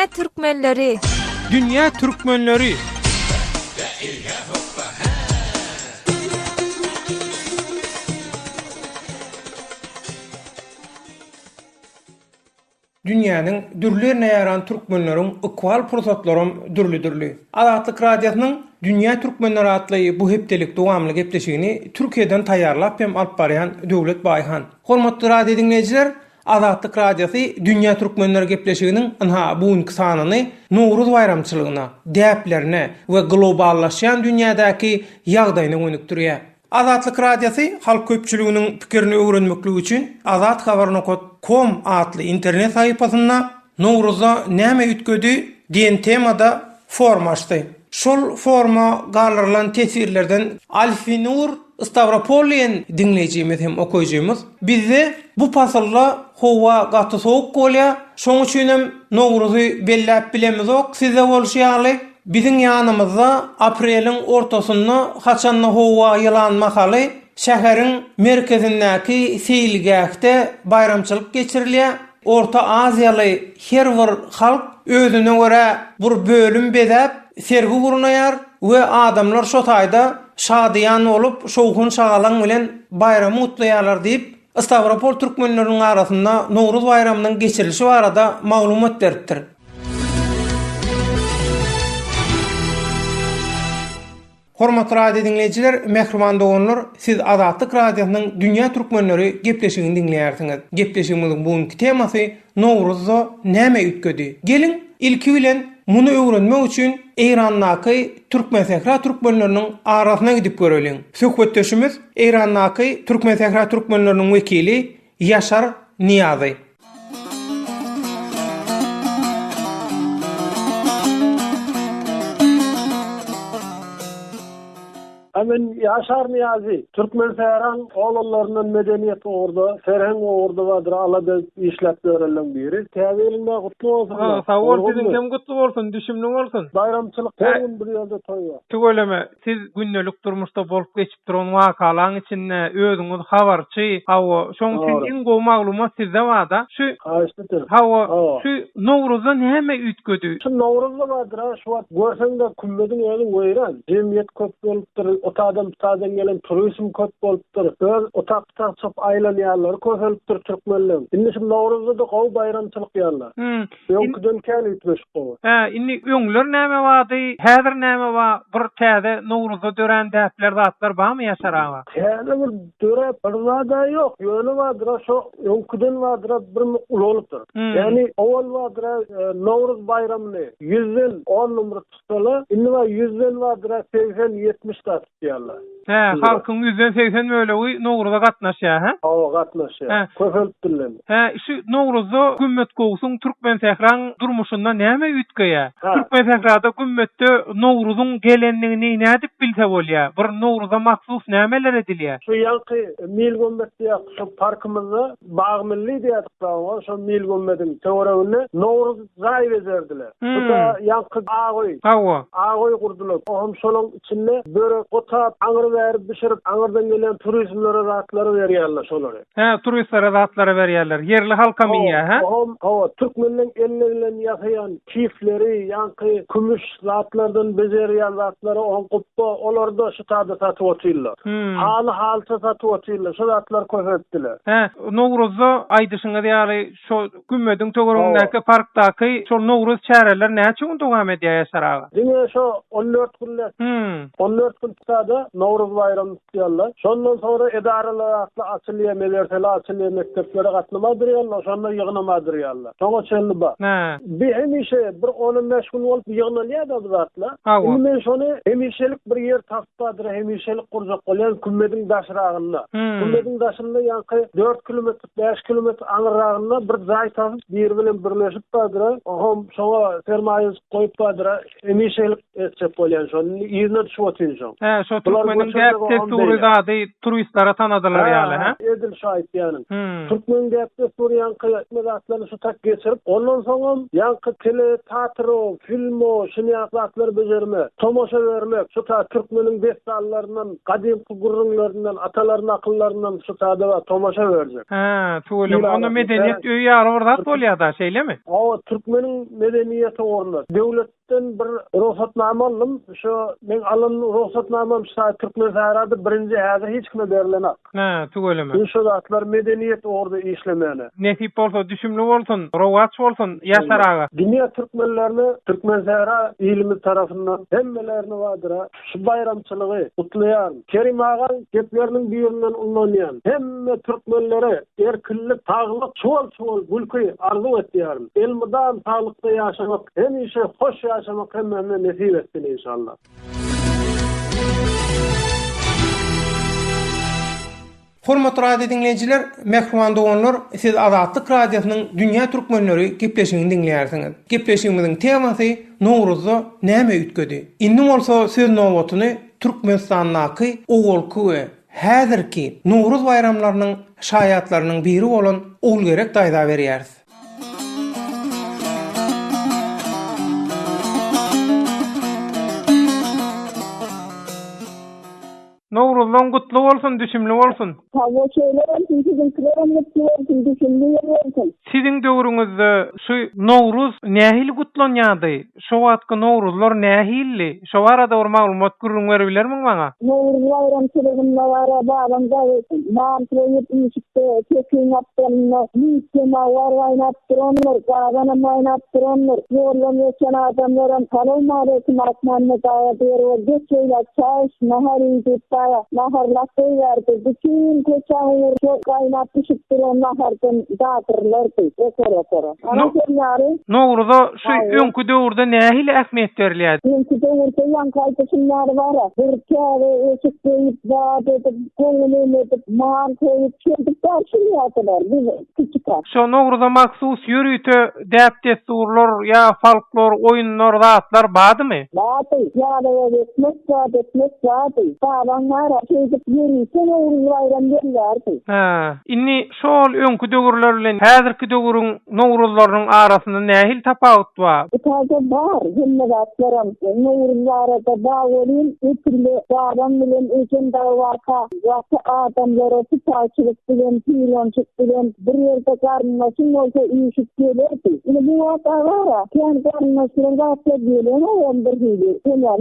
Dünya Türkmenleri. Dünya Türkmenleri. Dünýäniň dürlerine ýaran türkmenleriň ikwal pursatlarym dürli-dürli. Azatlyk radiosynyň Dünya Türkmenleri atly bu hepdelik dowamly gepleşigini Türkiýeden taýýarlap hem alyp barýan Döwlet Baýhan. Hormatly radio dinleýijiler, Azatlyk radiosi Dünya Türkmenleri gepleşiginiň bugünkü sanyny Nowruz bayramçylygyna, däplerine we globallaşýan dünýädäki ýagdaýyna önükdirýär. Azatlyk radiosi halk köpçüliginiň pikirini öwrenmeklik üçin azathabarnokot.com adly internet sahypasyna Nowruzda näme ütgedi diýen temada forma açdy. Şol forma galyrylan tesirlerden Alfinur Stavropolien dinleýijimiz hem okuyjymyz. Bizde bu pasalla howa gaty soğuk bolýar, şoň üçin hem Nowruzy belläp bilemizok. Size bolşýarly. Bizim ýanymyzda apreliň ortasynda haçanna howa ýylanmak haly şäheriň merkezindäki seýilgähde bayramçylyk geçirilýär. Orta Aziýaly her bir halk özüne görä bir bölüm bedäp sergi gurnaýar we adamlar şo taýda şadyan olup şowkun şagalan bilen bayram utlaýarlar diýip Stavropol türkmenleriniň arasynda Nowruz bayramynyň geçirilişi barada maglumat beripdir. Hormatly radio dinleyijiler, mehriman dogonlar, siz Azatlyk radiosynyň Dünya Türkmenleri gepleşigini dinleýärsiňiz. Gepleşigimiziň bugünkü temasy Nowruzda näme ütgedi? Gelin ilki bilen muny öwrenmek üçin Eýrandaky türkmen türkmenleriniň arasyna gidip görelim. Söhbetdeşimiz Eýrandaky türkmen türkmenleriniň wekili Ýaşar Niýazy. Amen Ýaşar Niýazy, Türkmen Seyran oğullarının medeniyeti orada, Serhen orada vardır, alada işlep görülen biri. Täzelinde kutlu olsun. Sağ ol, sizin hem kutlu bolsun, düşümlü bolsun. Bayramçılık her gün bir ýerde toýýar. Tügeleme, siz günnelik durmuşda bolup geçip duran wakalaryň içinde özüňiz habarçy, hawa şoň üçin iň gowy maglumat sizde wada. Şu hawa şu Nowruzda näme ütgedi? Şu Nowruzda vardır, şu wagt görseňde kümmediň ýeri weýran. Jemgyýet köp bolupdyr. Otadan gelen turizm köp bolupdyr. Öz otakta çöp aýlanýarlar köp bolupdyr türkmenler. Indi şu Nowruzda da gowy bayramçylyk ýarlar. Ýokdan kän ütmüş gowy. Indi öňler näme wady? Häzir näme wa? Bir täze Nowruzda dören däpler zatlar barmy Ýaşar aga? Täze bir döre bir zada ýok. Ýöne wadyr, şo öňküden wadyr bir ululupdyr. Ýani awal wadyr Nowruz bayramyny 100 10 numara tutsalar, indi wa 100 wadyr 80-70 ýarlar. Halkyň 180 möleği Nowruzda gatnaşýar, ha? Gatnaşýar. Köpelipdirler. Şu Nowruzda gümmet gowsuň türkmen sähraň durmuşynda näme ütgeýär? Türkmen sährada gümmetde Nowruzyň gelenligini nädip bilse bolýar? Bir Nowruza maksus nämeler edilýär? Şu ýanky Mil Gömbetde şu parkymyzda Baý Milli diýip şu Mil Gömbediň töwereginde Nowruz zaý bezerdiler. Şuda ýanky Agoy gurdular. Oňam şolaň içinde börek otap, aňyr berip bişirip, aňyrdan gelen turistlere rahatlary berýärler şolary. Turistlere rahatlary berýärler. Yerli halka miňe, ha? Türkmenliň elleri bilen ýasaýan kifleri, ýanky kümüş zatlardan bezerýän zatlary on guppa, olarda şu taýda satyp otyrlar. Haly satyp otyrlar. Şu zatlar köpetdiler. Nowruzda aýdyşyňyz ýaly şu Gümmediň töweregindäki parkdaky şu Nowruz çäreler näçe dowam edýär Ýaşar aga? Diňe şu 14 günler. 14 gün da Nowruz bayramı tutýarlar. Şondan sonra edaralar açylýar, medreseler açylýar, mekteplere gatnamadyrylar, şonda ýygnamadyrylar. Şoňa çelli bar. Bir hemişe bir 15 gün bolup ýygnalýar da zatlar. Indi men şonu hemişelik bir ýer tapdadyr, hemişelik gurjak bolýan Kümmediň daşragynda. Kümmediň daşynda ýanky 4 kilometr, 5 kilometr aňyragynda bir zaý tapyp bir bilen birleşip badyr. Oňa şoňa sermaýe goýup badyr, hemişelik etjek bolýan şonu ýerine düşüp otyrýar. Şu Türkmenin Desturi zady turistlara tanadylar ýaly, ha? Edil şahit ýany. Türkmen Desturi ýanky mezatlary şu tak geçirip, ondan soň ýanky tele, teatro, filmo, şuny ýaklary bejerme, tomoşa bermek, şu ta türkmeniň destallarynyň, gadymky gurrunlaryndan, atalaryň akyllaryndan şu taada tomoşa berjek. Ha, tuğulum. Onu medeniýet öýü ýaly bolýar-da, şeýlemi? O türkmeniň medeniýeti ornat. Döwletden bir ruhsatnama aldım. Şu men alan ruhsatnamam şu Türkmen Saharadı birinci häzir hiç kime berilenak. Ha, tuğulum. Şu zatlar medeniýet orada işlemeli. Nesip bolsa, düşümlü bolsun, rowaç bolsun, ýaşar aga. Dünya Türkmenlerini Türkmen Sahara ilmi tarafından hemmelerini wadyra şu bayramçylygy kutlayan, Kerim agan gepleriniň biýerinden ullanýan hemme türkmenleri erkinlik, taglyk, çol gülki arzu etýär. Elmydam taglykda ýaşamak, hemişe hoş ýaşamak hemme nesip etsin inşallah. Hormatly radio dinleyijiler, mehman doganlar, siz Azatlyk radiosynyň Dünýä Türkmenleri gepleşigini dinleýärsiňiz. Gepleşigimiziň temasy Nowruzda näme ütgedi? Indi bolsa söz nowatyny Türkmenistanyň owalky we häzirki Nowruz bayramlarynyň şaýatlarynyň biri bolan Ulgerek daýda berýäris. Nowruzdan gutly bolsun, düşümli bolsun. Hava şeyler, sizin mutlu olsun, düşündüğü olsun. Sizin döwrüňizde şu Nowruz nähil gutlanýardy? Şu wagtky Nowruzlar nähilli? Şu arada bir maglumat gurrun berebilermiň maňa? Nowruz bayramçylygynda bara bağlamda mantyryp ýyşykdy, tekin yapdylar, ýyşma war oýnap duranlar, gagana oýnap duranlar. Ýoldan geçen adamlar kalmady, markmanny daýa berýär, geçýär, çaýş, nahary naharlakta verdi. Bütün keçağır çok kaynat düşüp duran nahardan dağıtırlardı. Ekora. Nowruzda şu öňkü döwürde nähil ähmiýet berilýär? Öňkü döwürde ýankaýtysynlar bara. Bir käre eşik goýup zat edip, goýuny edip, man goýup çöldük barşylýardylar. Biz küçükler. Şu Nowruzda maksus ýürüýte däp desturlar ýa folklor oýunlar zatlar badymy? Bady. Ýa-da etmek zady. Babanlar açyp ýürüýse Nowruz bayram berýärdi. Ha, inni şol öňkü döwürler bilen häzirki döwürüň Nowruzlarynyň arasynda nähil tapawut bar? Taýda bar, hemme zatlaram. Nowruzlarda bagolyn, ötürli adam bilen öken dawaka, ýa-da adamlara taýçylyk bilen, pilonçyk bilen bir ýerde garnaşyň bolsa ýyşyp gelerdi. Ine bu wagtda bara, kän garnaşyň gatla gelen bir hili. Ýa-da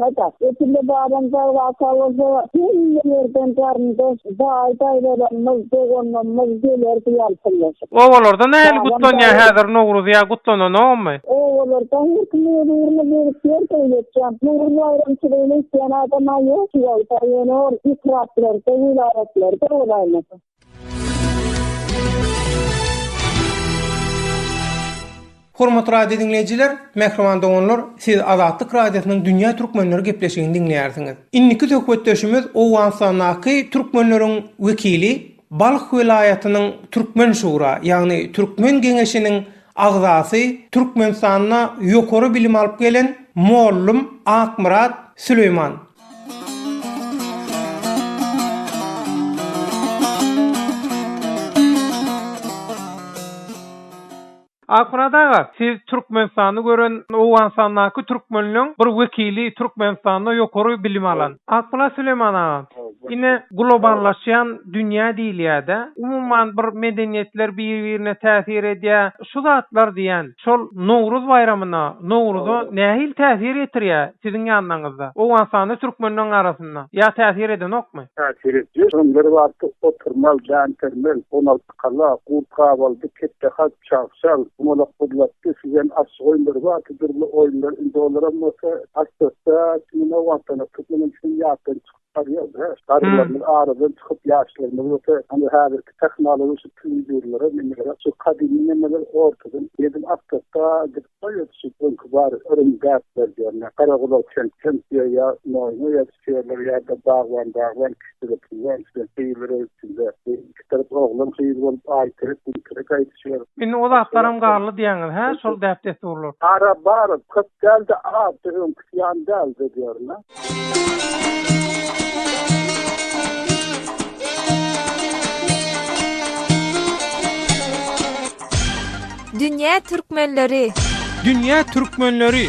ýa-da. Ötürli adam dawaka bolsa, hemme ýerden garnaş, daýdaýlaryň dogonlaryň gelerdi ýalpyllaşyp. Owalarda nähil gutlanýar häzir Nowruz ýa gutlananmy? Owalarda hükümleriň berip ýerleýär. Nowruz bayramçylygyny isleýän adamlar ýok, ýa-da ikraplarda, wilayatlarda bolarlar. Hormatly radio dinleyijiler, mehman doganlar, siz Azatlyk radiosynyň Dünýä Türkmenleri gepleşigini dinleýärsiňiz. Inniki söhbetdeşimiz Owganstanyň türkmenleriň wekili, Balx vilayatynyň Türkmen şura, ýagny Türkmen geňeşiniň agzasy, Türkmenistanyna ýokary bilim alyp gelen Mollum Akmurat Süleyman. Akmurat aga, siz Türkmenistany gören Owganstanyň türkmenliň bir wekili, Türkmenistanyna ýokary bilim alan. Akmurat Süleyman aga, ine globallaşýan dünýä diýilýär-de, umumyň bir medeniýetler bir-birine täsir edýär. Şu zatlar diýen, şol Nowruz bayramyna, Nowruza nähil täsir etirýär siziň ýanynızda? Owganstanyň türkmenliň arasynda. Ýa täsir edenokmy? Täsir edýär. Şonlar wagtda oturmal, jantermel, 16 kala, gurtgabaldy, ketdehat, çağşal, umulak budlatdy, sizin açyk oýunlar bar, türlü oýunlar indi olar bolsa, asda, şuna wagtda türkmenliň ýatyr arıyordu. Arılarının ağrıdan çıkıp yaşlarını öte hani her teknoloji tüydürleri minneler şu kadimi minneler ortadan yedim aktatta gitmiyor şu kibar örüm gaslar diyorlar. Karakola çemçemsiye ya noynu ya şeyler ya da bağwan kişilik var işte şeyleri içinde kitap oğlum şeyi olup aytırıp kayıtışıyor. Min o zatlarım garly diýeňiz, he, şol däpdet urlar. Ara bar kıp geldi ağabeyim kıyan geldi diyorlar. Dünya Türkmenleri. Dünya Türkmenleri.